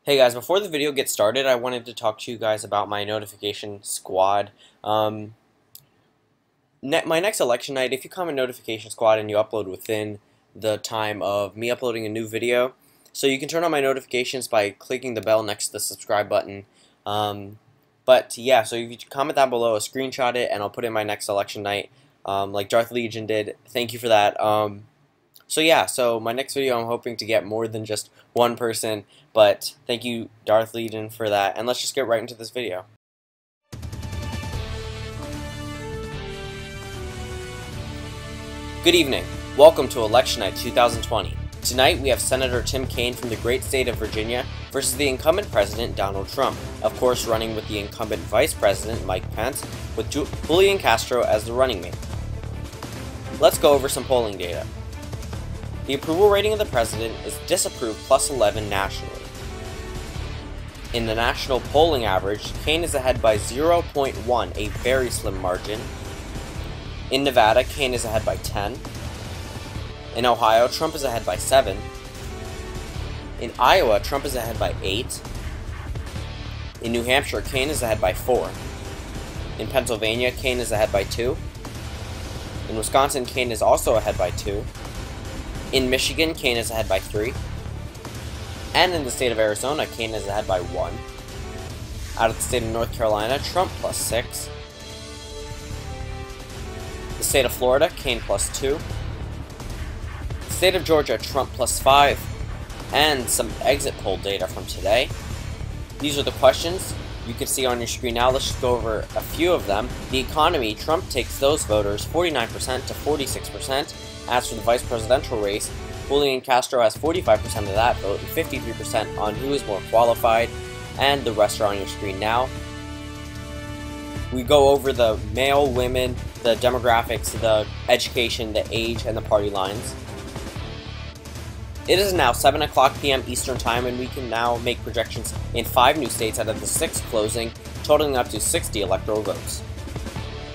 Hey guys, before the video gets started, I wanted to talk to you guys about my notification squad. My next election night, if you comment notification squad and you upload within the time of me uploading a new video, so you can turn on my notifications by clicking the bell next to the subscribe button. But yeah, so if you comment down below, screenshot it, and I'll put it in my next election night, like Darth Legion did. Thank you for that. So yeah, so my next video I'm hoping to get more than just one person, but thank you Darth Legion for that, and let's just get right into this video. Good evening. Welcome to Election Night 2020. Tonight we have Senator Tim Kaine from the great state of Virginia versus the incumbent President Donald Trump, of course running with the incumbent Vice President Mike Pence, with Julian Castro as the running mate. Let's go over some polling data. The approval rating of the president is disapprove plus 11 nationally. In the national polling average, Kaine is ahead by 0.1, a very slim margin. In Nevada, Kaine is ahead by 10. In Ohio, Trump is ahead by 7. In Iowa, Trump is ahead by 8. In New Hampshire, Kaine is ahead by 4. In Pennsylvania, Kaine is ahead by 2. In Wisconsin, Kaine is also ahead by 2. In Michigan, Kaine is ahead by 3. And in the state of Arizona, Kaine is ahead by 1. Out of the state of North Carolina, Trump plus 6. The state of Florida, Kaine plus 2. The state of Georgia, Trump plus 5. And some exit poll data from today. These are the questions you can see on your screen now. Let's just go over a few of them. The economy, Trump takes those voters 49% to 46%. As for the vice presidential race, Julian Castro has 45% of that vote and 53% on who is more qualified, and the rest are on your screen now. We go over the male, women, the demographics, the education, the age, and the party lines. It is now 7 o'clock p.m. Eastern Time, and we can now make projections in 5 new states out of the 6 closing, totaling up to 60 electoral votes.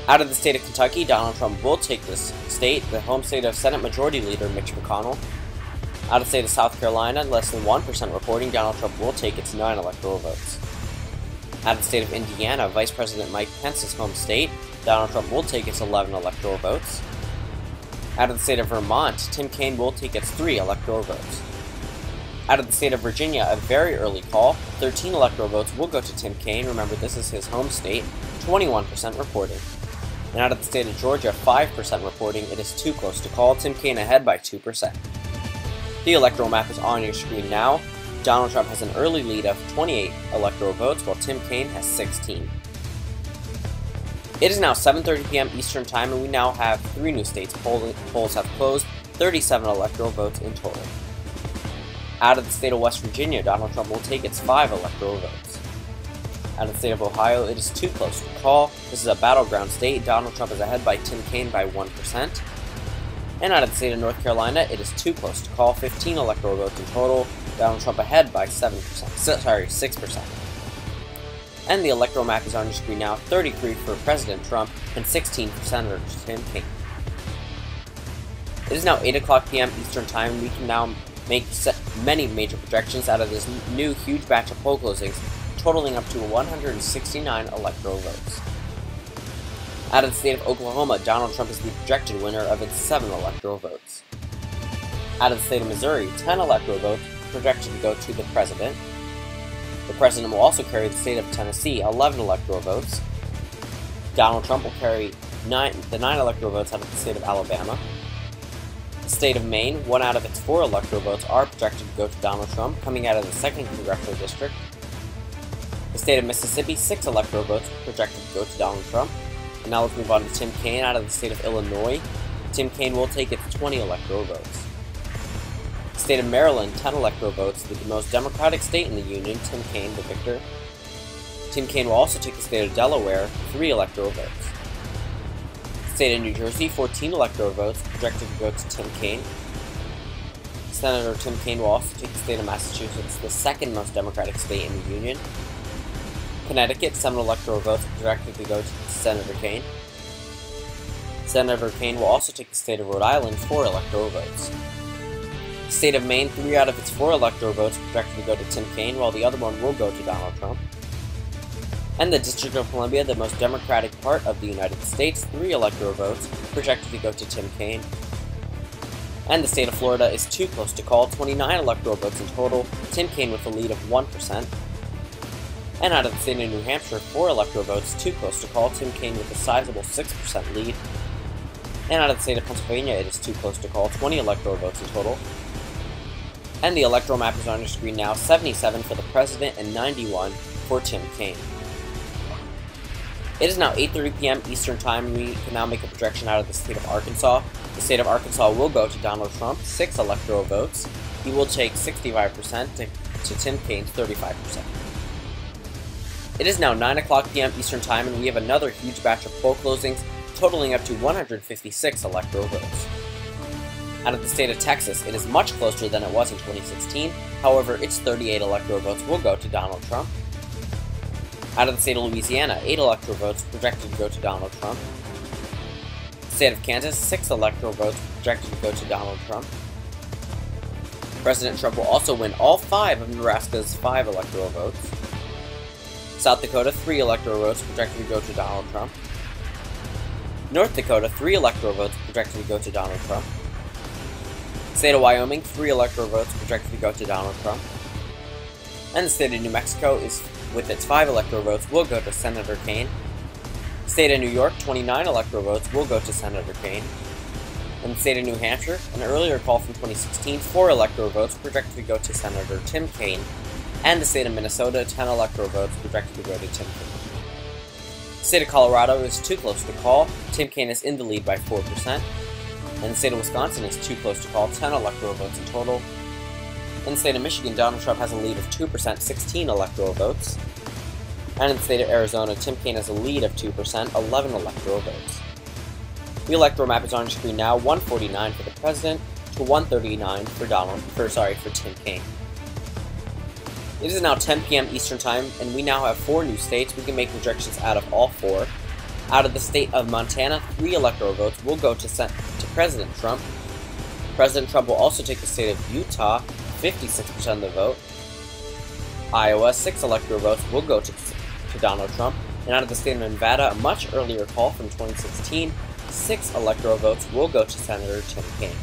Out of the state of Kentucky, Donald Trump will take this state, the home state of Senate Majority Leader Mitch McConnell. Out of the state of South Carolina, less than 1% reporting, Donald Trump will take its 9 electoral votes. Out of the state of Indiana, Vice President Mike Pence's home state, Donald Trump will take its 11 electoral votes. Out of the state of Vermont, Tim Kaine will take its 3 electoral votes. Out of the state of Virginia, a very early call, 13 electoral votes will go to Tim Kaine. Remember, this is his home state, 21% reporting. And out of the state of Georgia, 5% reporting. It is too close to call. Tim Kaine ahead by 2%. The electoral map is on your screen now. Donald Trump has an early lead of 28 electoral votes, while Tim Kaine has 16. It is now 7:30 p.m. Eastern Time, and we now have 3 new states. Polls have closed, 37 electoral votes in total. Out of the state of West Virginia, Donald Trump will take its 5 electoral votes. Out of the state of Ohio, it is too close to call. This is a battleground state. Donald Trump is ahead by Tim Kaine by 1%. And out of the state of North Carolina, it is too close to call. 15 electoral votes in total. Donald Trump ahead by 6%. And the electoral map is on your screen now. 33 for President Trump and 16 for Senator Tim Kaine. It is now 8 o'clock p.m. Eastern Time. We can now make many major projections out of this new huge batch of poll closings, totaling up to 169 electoral votes. Out of the state of Oklahoma, Donald Trump is the projected winner of its 7 electoral votes. Out of the state of Missouri, 10 electoral votes projected to go to the president. The president will also carry the state of Tennessee, 11 electoral votes. Donald Trump will carry the 9 electoral votes out of the state of Alabama. The state of Maine, 1 out of its 4 electoral votes are projected to go to Donald Trump, coming out of the 2nd Congressional District. The state of Mississippi, 6 electoral votes projected to go to Donald Trump. And now let's move on to Tim Kaine. Out of the state of Illinois, Tim Kaine will take its 20 electoral votes. The state of Maryland, 10 electoral votes, the most Democratic state in the Union, Tim Kaine the victor. Tim Kaine will also take the state of Delaware, 3 electoral votes. The state of New Jersey, 14 electoral votes projected to go to Tim Kaine. Senator Tim Kaine will also take the state of Massachusetts, the 2nd most Democratic state in the Union. Connecticut, 7 electoral votes projected to go to Senator Kaine. Senator Kaine will also take the state of Rhode Island, 4 electoral votes. The state of Maine, 3 out of its 4 electoral votes projected to go to Tim Kaine, while the other one will go to Donald Trump. And the District of Columbia, the most Democratic part of the United States, 3 electoral votes projected to go to Tim Kaine. And the state of Florida is too close to call, 29 electoral votes in total, Tim Kaine with a lead of 1%. And out of the state of New Hampshire, 4 electoral votes, too close to call, Tim Kaine with a sizable 6% lead. And out of the state of Pennsylvania, it is too close to call, 20 electoral votes in total. And the electoral map is on your screen now, 77 for the president and 91 for Tim Kaine. It is now 8:30 p.m. Eastern Time, and we can now make a projection out of the state of Arkansas. The state of Arkansas will go to Donald Trump, 6 electoral votes. He will take 65% to Tim Kaine's 35%. It is now 9 o'clock p.m. Eastern Time, and we have another huge batch of poll closings, totaling up to 156 electoral votes. Out of the state of Texas, it is much closer than it was in 2016. However, its 38 electoral votes will go to Donald Trump. Out of the state of Louisiana, 8 electoral votes projected to go to Donald Trump. The state of Kansas, 6 electoral votes projected to go to Donald Trump. President Trump will also win all 5 of Nebraska's 5 electoral votes. South Dakota, 3 electoral votes projected to go to Donald Trump. North Dakota, 3 electoral votes projected to go to Donald Trump. State of Wyoming, 3 electoral votes projected to go to Donald Trump. And the state of New Mexico is, with its 5 electoral votes, will go to Senator Kaine. State of New York, 29 electoral votes will go to Senator Kaine. And the state of New Hampshire, an earlier call from 2016, 4 electoral votes projected to go to Senator Tim Kaine. And the state of Minnesota, 10 electoral votes projected to go to Tim Kaine. The state of Colorado is too close to call. Tim Kaine is in the lead by 4%. And the state of Wisconsin is too close to call, 10 electoral votes in total. In the state of Michigan, Donald Trump has a lead of 2%, 16 electoral votes. And in the state of Arizona, Tim Kaine has a lead of 2%, 11 electoral votes. The electoral map is on your screen now, 149 for the president to 139 for Tim Kaine. It is now 10 p.m. Eastern Time, and we now have 4 new states. We can make projections out of all 4. Out of the state of Montana, 3 electoral votes will go to President Trump. President Trump will also take the state of Utah, 56% of the vote. Iowa, 6 electoral votes will go to Donald Trump. And out of the state of Nevada, a much earlier call from 2016, 6 electoral votes will go to Senator Tim Kaine.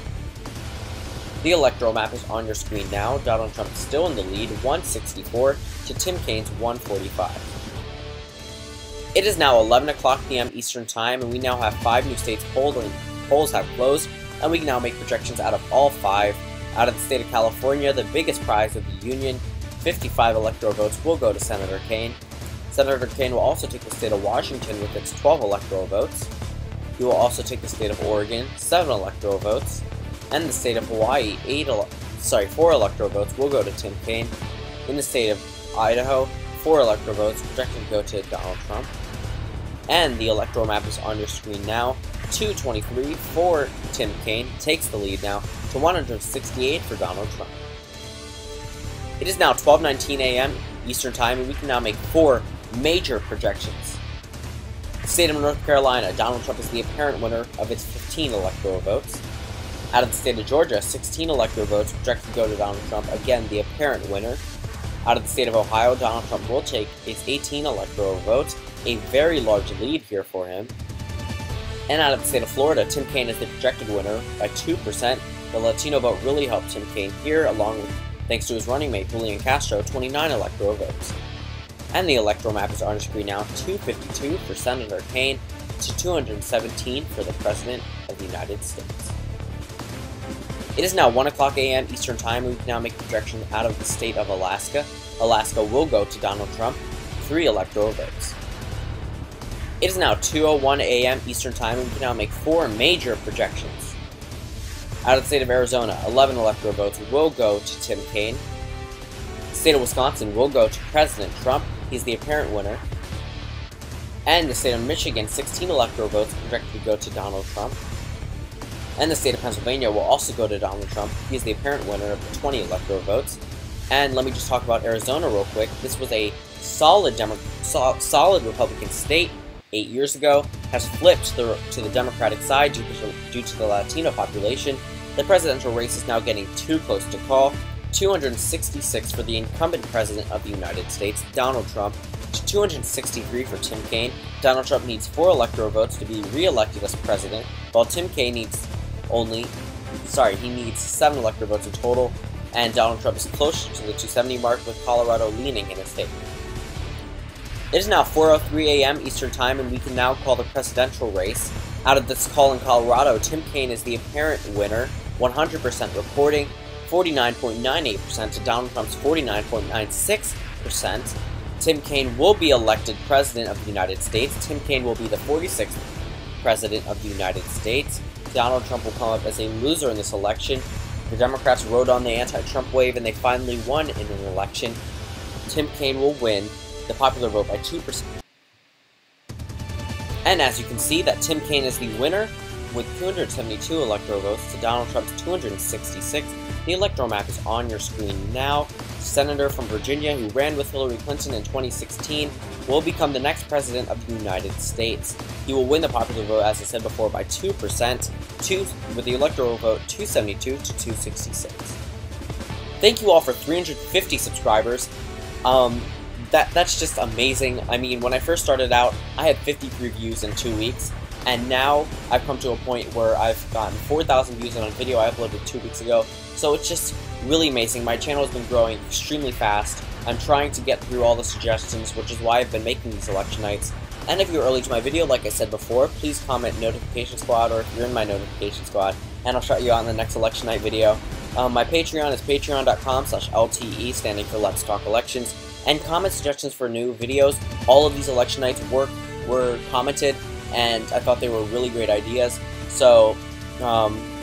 The electoral map is on your screen now. Donald Trump is still in the lead, 164 to Tim Kaine's 145. It is now 11 o'clock p.m. Eastern Time, and we now have 5 new states polls have closed, and we can now make projections out of all 5. Out of the state of California, the biggest prize of the Union, 55 electoral votes will go to Senator Kaine. Senator Kaine will also take the state of Washington with its 12 electoral votes. He will also take the state of Oregon, 7 electoral votes. And the state of Hawaii, 4 electoral votes will go to Tim Kaine. In the state of Idaho, 4 electoral votes projected to go to Donald Trump. And the electoral map is on your screen now. 223 for Tim Kaine takes the lead now to 168 for Donald Trump. It is now 12:19 a.m. Eastern Time, and we can now make 4 major projections. The state of North Carolina, Donald Trump is the apparent winner of its 15 electoral votes. Out of the state of Georgia, 16 electoral votes projected to go to Donald Trump, again the apparent winner. Out of the state of Ohio, Donald Trump will take its 18 electoral votes, a very large lead here for him. And out of the state of Florida, Tim Kaine is the projected winner by 2%. The Latino vote really helped Tim Kaine here, along with, thanks to his running mate, Julian Castro, 29 electoral votes. And the electoral map is on your screen now, 252 for Senator Kaine to 217 for the President of the United States. It is now 1 o'clock a.m. Eastern Time, and we can now make a projection out of the state of Alaska. Alaska will go to Donald Trump, 3 electoral votes. It is now 2:01 a.m. Eastern Time, and we can now make 4 major projections. Out of the state of Arizona, 11 electoral votes will go to Tim Kaine. The state of Wisconsin will go to President Trump. He's the apparent winner. And the state of Michigan, 16 electoral votes projected to go to Donald Trump. And the state of Pennsylvania will also go to Donald Trump. He is the apparent winner of the 20 electoral votes. And let me just talk about Arizona real quick. This was a solid Republican state 8 years ago, has flipped to the Democratic side due to the Latino population. The presidential race is now getting too close to call. 266 for the incumbent president of the United States, Donald Trump, to 263 for Tim Kaine. Donald Trump needs 4 electoral votes to be re-elected as president, while Tim Kaine needs 7 electoral votes in total, and Donald Trump is closer to the 270 mark, with Colorado leaning in his favor. It is now 4:03 a.m. Eastern Time, and we can now call the presidential race. Out of this call in Colorado, Tim Kaine is the apparent winner, 100% reporting, 49.98% to Donald Trump's 49.96%. Tim Kaine will be elected President of the United States. Tim Kaine will be the 46th President of the United States. Donald Trump will come up as a loser in this election. The Democrats rode on the anti-Trump wave and they finally won in an election. Tim Kaine will win the popular vote by 2%. And as you can see, that Tim Kaine is the winner with 272 electoral votes to Donald Trump's 266. The electoral map is on your screen now. Senator from Virginia, who ran with Hillary Clinton in 2016, will become the next president of the United States. He will win the popular vote, as I said before, by 2%, with the electoral vote 272 to 266. Thank you all for 350 subscribers. That's just amazing. I mean, when I first started out, I had 53 views in 2 weeks, and now I've come to a point where I've gotten 4,000 views on a video I uploaded 2 weeks ago, so it's just really amazing. My channel has been growing extremely fast. I'm trying to get through all the suggestions, which is why I've been making these election nights. And if you're early to my video, like I said before, please comment Notification Squad, or if you're in my Notification Squad, and I'll shout you out in the next election night video. My Patreon is patreon.com/LTE, standing for Let's Talk Elections. And comment suggestions for new videos. All of these election nights were commented, and I thought they were really great ideas. So,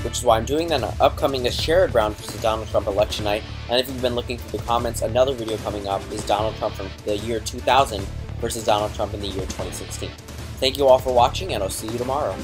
which is why I'm doing that. Upcoming is Sherrod Brown versus Donald Trump election night. And if you've been looking through the comments, another video coming up is Donald Trump from the year 2000 versus Donald Trump in the year 2016. Thank you all for watching, and I'll see you tomorrow.